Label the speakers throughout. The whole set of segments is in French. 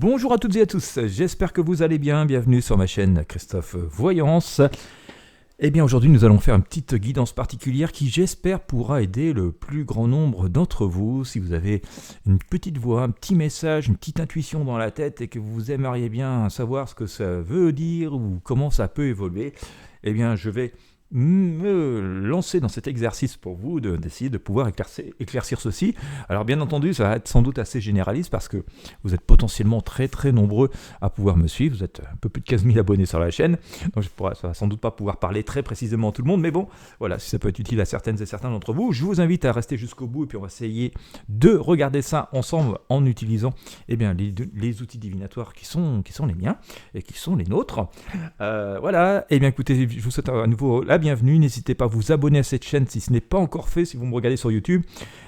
Speaker 1: Bonjour à toutes et à tous, j'espère que vous allez bien, bienvenue sur ma chaîne Christophe Voyance. Eh bien aujourd'hui nous allons faire une petite guidance particulière qui j'espère pourra aider le plus grand nombre d'entre vous. Si vous avez une petite voix, un petit message, une petite intuition dans la tête et que vous aimeriez bien savoir ce que ça veut dire ou comment ça peut évoluer, eh bien je vais me lancer dans cet exercice pour vous d'essayer de pouvoir éclaircir ceci. Alors bien entendu, ça va être sans doute assez généraliste parce que vous êtes potentiellement très très nombreux à pouvoir me suivre. Vous êtes un peu plus de 15 000 abonnés sur la chaîne, donc ça va sans doute pas pouvoir parler très précisément à tout le monde, mais bon, voilà, si ça peut être utile à certaines et certains d'entre vous, je vous invite à rester jusqu'au bout et puis on va essayer de regarder ça ensemble en utilisant les outils divinatoires qui sont les miens et qui sont les nôtres. Voilà, et bien écoutez, je vous souhaite à nouveau la bienvenue. N'hésitez pas à vous abonner à cette chaîne si ce n'est pas encore fait, si vous me regardez sur YouTube.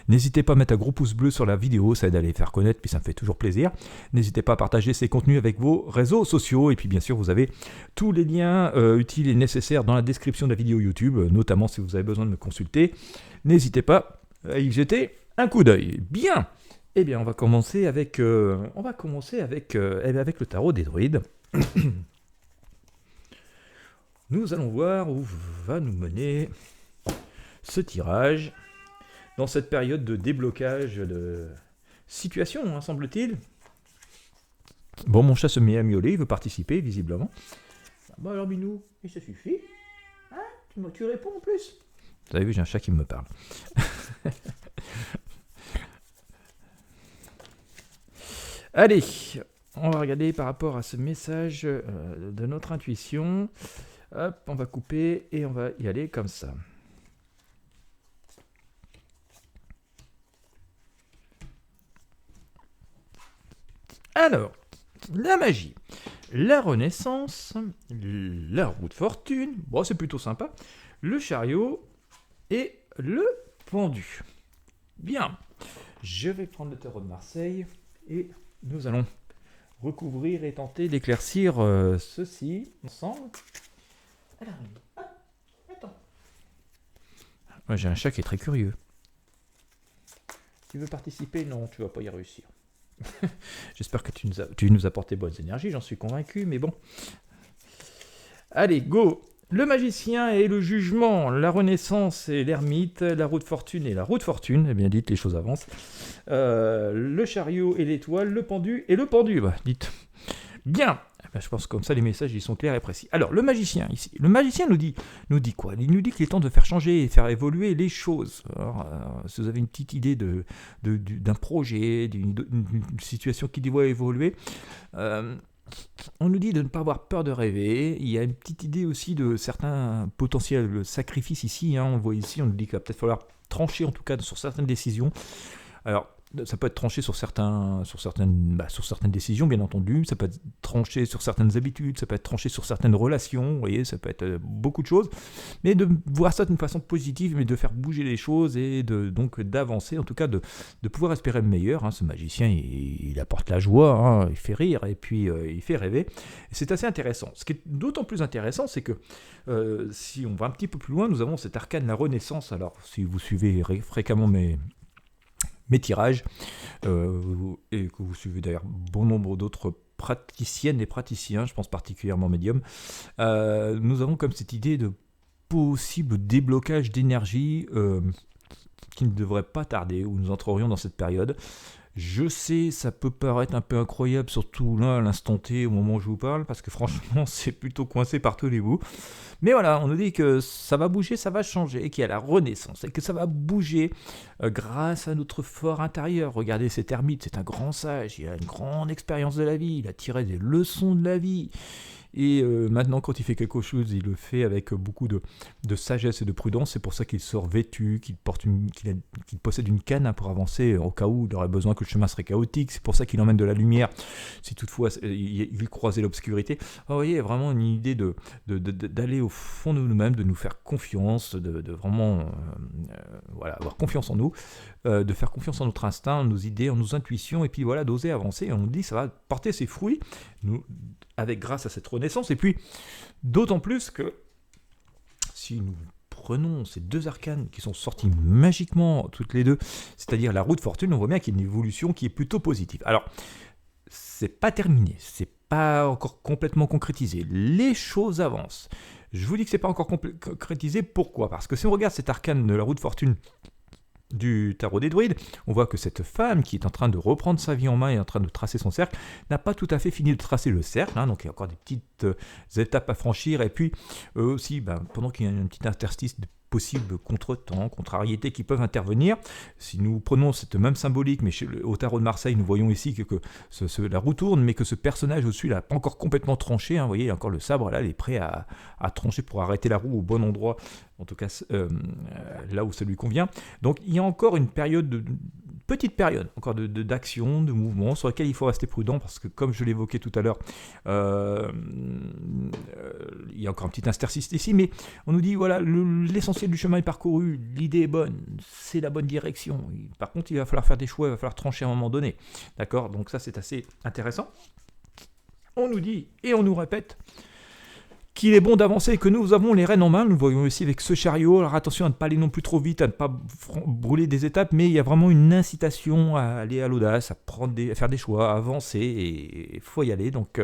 Speaker 1: N'hésitez pas à mettre un gros pouce bleu sur la vidéo, ça aide à les faire connaître, puis ça me fait toujours plaisir. N'hésitez pas à partager ces contenus avec vos réseaux sociaux, et puis bien sûr vous avez tous les liens utiles et nécessaires dans la description de la vidéo YouTube, notamment si vous avez besoin de me consulter. N'hésitez pas à y jeter un coup d'œil. Bien, eh bien on va commencer avec le tarot des druides. Nous allons voir où va nous mener ce tirage dans cette période de déblocage de situation, semble-t-il. Bon, mon chat se met à miauler, il veut participer, visiblement. Bon alors, Minou, et ça suffit. Hein, tu réponds en plus. Vous avez vu, j'ai un chat qui me parle. Allez, on va regarder par rapport à ce message de notre intuition. Hop, on va couper et on va y aller comme ça. Alors, la magie, la renaissance, la roue de fortune, bon c'est plutôt sympa, le chariot et le pendu. Bien, je vais prendre le tarot de Marseille et nous allons recouvrir et tenter d'éclaircir ceci ensemble. Alors, attends. Moi j'ai un chat qui est très curieux. Tu veux participer? Non, tu vas pas y réussir. J'espère que tu nous apportes tes bonnes énergies, j'en suis convaincu, mais bon. Allez, go! Le magicien et le jugement, la renaissance et l'ermite, la roue de fortune et la roue de fortune, eh bien dites, les choses avancent. Le chariot et l'étoile, le pendu et le pendu, bah, dites. Bien! Je pense que comme ça les messages ils sont clairs et précis. Alors le magicien ici, le magicien nous dit quoi? Il nous dit qu'il est temps de faire changer et faire évoluer les choses. Alors, si vous avez une petite idée d'un projet, d'une situation qui doit évoluer, on nous dit de ne pas avoir peur de rêver. Il y a une petite idée aussi de certains potentiels sacrifices ici. On le voit ici, on nous dit qu'il va peut-être falloir trancher en tout cas sur certaines décisions. Alors ça peut être tranché sur certaines décisions, bien entendu. Ça peut être tranché sur certaines habitudes, ça peut être tranché sur certaines relations. Vous voyez, ça peut être beaucoup de choses. Mais de voir ça d'une façon positive, mais de faire bouger les choses et donc d'avancer, en tout cas de pouvoir espérer le meilleur. Ce magicien, il apporte la joie, il fait rire et puis il fait rêver. Et c'est assez intéressant. Ce qui est d'autant plus intéressant, c'est que si on va un petit peu plus loin, nous avons cet arcane, la renaissance. Alors, si vous suivez fréquemment mes tirages, et que vous suivez d'ailleurs bon nombre d'autres praticiennes et praticiens, je pense particulièrement médium, nous avons comme cette idée de possible déblocage d'énergie qui ne devrait pas tarder, où nous entrerions dans cette période. Je sais, ça peut paraître un peu incroyable, surtout là, à l'instant T, au moment où je vous parle, parce que franchement, c'est plutôt coincé par tous les bouts. Mais voilà, on nous dit que ça va bouger, ça va changer, et qu'il y a la renaissance, et que ça va bouger grâce à notre fort intérieur. Regardez cet ermite, c'est un grand sage, il a une grande expérience de la vie, il a tiré des leçons de la vie. Et maintenant, quand il fait quelque chose, il le fait avec beaucoup de sagesse et de prudence. C'est pour ça qu'il sort vêtu, qu'il possède une canne pour avancer au cas où il aurait besoin que le chemin serait chaotique. C'est pour ça qu'il emmène de la lumière si toutefois il croisait l'obscurité. Vous voyez, vraiment une idée d'aller au fond de nous-mêmes, de nous faire confiance, de vraiment avoir confiance en nous, de faire confiance en notre instinct, en nos idées, en nos intuitions, et puis voilà, d'oser avancer. Et on nous dit que ça va porter ses fruits, grâce à cette renaissance, et puis d'autant plus que si nous prenons ces deux arcanes qui sont sortis magiquement toutes les deux, c'est-à-dire la roue de fortune, on voit bien qu'il y a une évolution qui est plutôt positive. Alors, c'est pas terminé, c'est pas encore complètement concrétisé. Les choses avancent. Je vous dis que c'est pas encore concrétisé. Pourquoi ? Parce que si on regarde cet arcane de la roue de fortune du tarot des druides, on voit que cette femme qui est en train de reprendre sa vie en main et en train de tracer son cercle n'a pas tout à fait fini de tracer le cercle, hein, donc il y a encore des petites étapes à franchir, et puis aussi, pendant qu'il y a un petit interstice de possibles contretemps, contrariétés qui peuvent intervenir. Si nous prenons cette même symbolique, mais au tarot de Marseille, nous voyons ici que la roue tourne, mais que ce personnage au-dessus n'a pas encore complètement tranché. Vous voyez, encore le sabre, là, il est prêt à trancher pour arrêter la roue au bon endroit, en tout cas là où ça lui convient. Donc il y a encore une petite période encore d'action, de mouvement, sur laquelle il faut rester prudent, parce que comme je l'évoquais tout à l'heure, il y a encore un petit interstice ici, mais on nous dit, voilà, l'essentiel du chemin est parcouru, l'idée est bonne, c'est la bonne direction. Par contre, il va falloir faire des choix, il va falloir trancher à un moment donné. D'accord ? Donc ça, c'est assez intéressant. On nous dit, et on nous répète, qu'il est bon d'avancer et que nous avons les rênes en main. Nous voyons aussi avec ce chariot. Alors attention à ne pas aller non plus trop vite, à ne pas brûler des étapes, mais il y a vraiment une incitation à aller à l'audace, à faire des choix, à avancer, et il faut y aller. Donc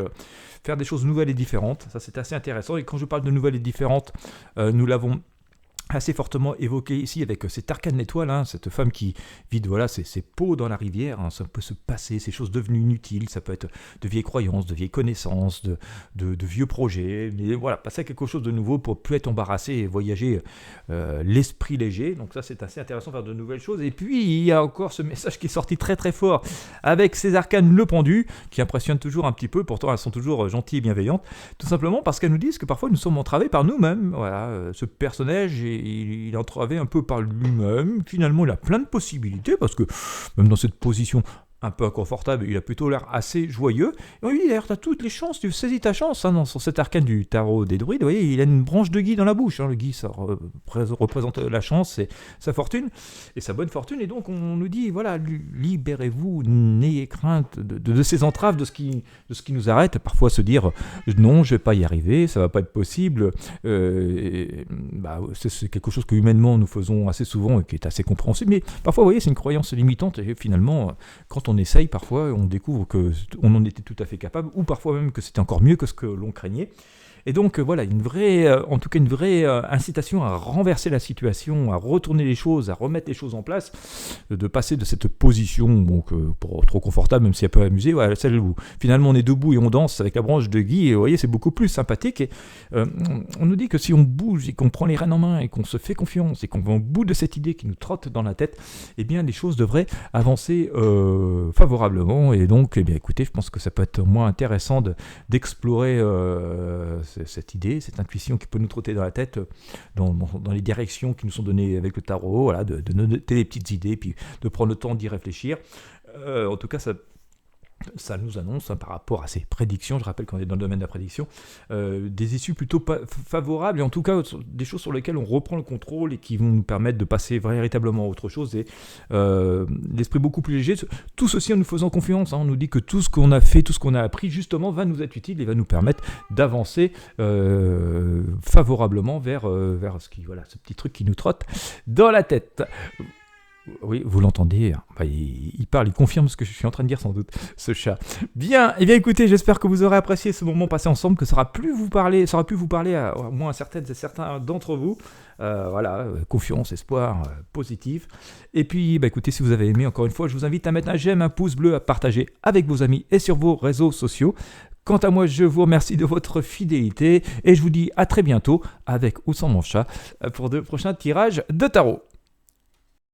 Speaker 1: faire des choses nouvelles et différentes, ça c'est assez intéressant. Et quand je parle de nouvelles et différentes, nous l'avons assez fortement évoqué ici avec cet arcane d'étoile, hein, cette femme qui vide ses pots dans la rivière, hein, ça peut se passer, ces choses devenues inutiles, ça peut être de vieilles croyances, de vieilles connaissances, de vieux projets, mais voilà, passer à quelque chose de nouveau pour plus être embarrassé et voyager l'esprit léger. Donc ça c'est assez intéressant de faire de nouvelles choses. Et puis il y a encore ce message qui est sorti très très fort avec ces arcanes le pendu, qui impressionnent toujours un petit peu, pourtant elles sont toujours gentilles et bienveillantes, tout simplement parce qu'elles nous disent que parfois nous sommes entravés par nous-mêmes. Voilà, ce personnage il est entravé un peu par lui-même. Finalement, il a plein de possibilités, parce que même dans cette position un peu inconfortable, il a plutôt l'air assez joyeux. Et on lui dit d'ailleurs, tu as toutes les chances, tu saisis ta chance, hein, sur cet arcane du tarot des druides. Vous voyez, il a une branche de gui dans la bouche, hein. Le gui, ça représente la chance, c'est sa fortune et sa bonne fortune. Et donc on nous dit, voilà, libérez-vous, n'ayez crainte de ces entraves, de ce qui nous arrête. Parfois se dire, non, je vais pas y arriver, ça va pas être possible. C'est quelque chose que humainement nous faisons assez souvent et qui est assez compréhensible. Mais parfois, vous voyez, c'est une croyance limitante, et finalement, quand on essaye, parfois on découvre qu'on en était tout à fait capable, ou parfois même que c'était encore mieux que ce que l'on craignait. Et donc voilà, une vraie incitation à renverser la situation, à retourner les choses, à remettre les choses en place, de passer de cette position trop confortable, même si elle peut amuser, à celle où finalement on est debout et on danse avec la branche de gui, et vous voyez, c'est beaucoup plus sympathique. Et on nous dit que si on bouge et qu'on prend les rênes en main et qu'on se fait confiance et qu'on va au bout de cette idée qui nous trotte dans la tête, eh bien les choses devraient avancer favorablement. Et donc, eh bien, écoutez, je pense que ça peut être moins intéressant d'explorer cette idée, cette intuition qui peut nous trotter dans la tête dans les directions qui nous sont données avec le tarot, voilà, de noter les petites idées, puis de prendre le temps d'y réfléchir. En tout cas, ça nous annonce, hein, par rapport à ces prédictions, je rappelle qu'on est dans le domaine de la prédiction, des issues plutôt favorables, et en tout cas des choses sur lesquelles on reprend le contrôle et qui vont nous permettre de passer véritablement à autre chose, et l'esprit beaucoup plus léger. Tout ceci en nous faisant confiance, hein. On nous dit que tout ce qu'on a fait, tout ce qu'on a appris justement va nous être utile et va nous permettre d'avancer favorablement vers ce petit truc qui nous trotte dans la tête. Oui, vous l'entendez, il parle, il confirme ce que je suis en train de dire sans doute, ce chat. Bien, et bien écoutez, j'espère que vous aurez apprécié ce moment passé ensemble, que ça aura pu vous parler à au moins à certaines et certains d'entre vous. Confiance, espoir, positif. Et puis, écoutez, si vous avez aimé, encore une fois, je vous invite à mettre un j'aime, un pouce bleu, à partager avec vos amis et sur vos réseaux sociaux. Quant à moi, je vous remercie de votre fidélité et je vous dis à très bientôt, avec ou sans mon chat, pour de prochains tirages de tarot.